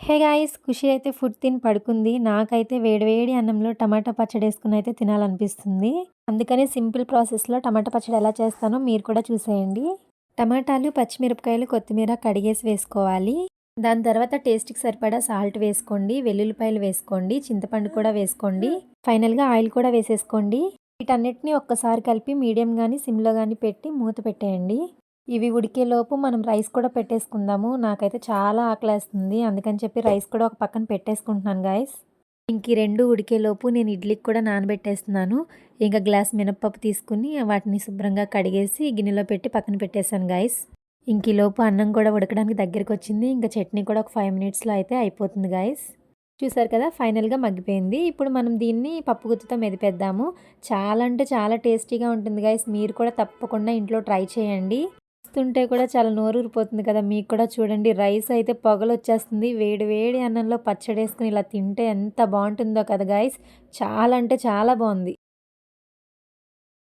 Hey guys! ఖుషి అయితే food తిని పడుకుంది. నాకైతే వేడి వేడి అన్నంలో టమాటా పచ్చడేసుకొని అయితే తినాలనిపిస్తుంది. అందుకని సింపుల్ ప్రాసెస్‌లో టమాటా పచ్చడి ఎలా చేస్తానో మీరు కూడా చూసేయండి. టమాటాలు, పచ్చిమిరపకాయలు, కొత్తిమీర కడిగేసి వేసుకోవాలి. దాని తర్వాత టేస్ట్‌కి సరిపడా సాల్ట్ వేసుకోండి. వెల్లుల్లిపాయలు వేసుకోండి. చింతపండు కూడా వేసుకోండి. ఫైనల్‌గా ఆయిల్ కూడా వేసేసుకోండి. వీటన్నిటిని ఒక్కసారి కలిపి మీడియం గాని, సిమ్‌లో గాని పెట్టి మూత పెట్టేయండి. ఇవి ఉడికేలోపు మనం రైస్ కూడా పెట్టేసుకుందాము. నాకైతే చాలా ఆకలేస్తుంది. అందుకని చెప్పి రైస్ కూడా ఒక పక్కన పెట్టేసుకుంటున్నాను గాయ్స్. ఇంక ఈ 2 ఉడికేలోపు నేను ఇడ్లీకి కూడా నానబెట్టేస్తున్నాను. ఇంక గ్లాస్ మినపప్పు తీసుకొని వాటిని శుభ్రంగా కడిగేసి గిన్నెలో పెట్టి పక్కన పెట్టేశాను గాయ్స్. ఇంక ఈలోపు అన్నం కూడా ఉడకడానికి దగ్గరకొచ్చింది. ఇంక చట్నీ కూడా ఒక 5 మినిట్స్‌లో అయితే అయిపోతుంది గాయ్స్. చూసారు కదా! ఫైనల్‌గా మగ్గిపోయింది. ఇప్పుడు మనం దీన్ని పప్పు గుత్తితో మెదిపేద్దాము. చాలా అంటే చాలా టేస్టీగా ఉంటుంది గాయ్స్. మీరు కూడా తప్పకుండా ఇంట్లో ట్రై చేయండి. చూస్తుంటే కూడా చాలా నోరూరిపోతుంది కదా! మీకు కూడా చూడండి రైస్ అయితే పొగలొచ్చేస్తుంది. వేడి వేడి అన్నంలో పచ్చడేసుకొని ఇలా తింటే ఎంత బావుంటుందో కదా గాయ్స్! చాలా అంటే చాలా బావుంది.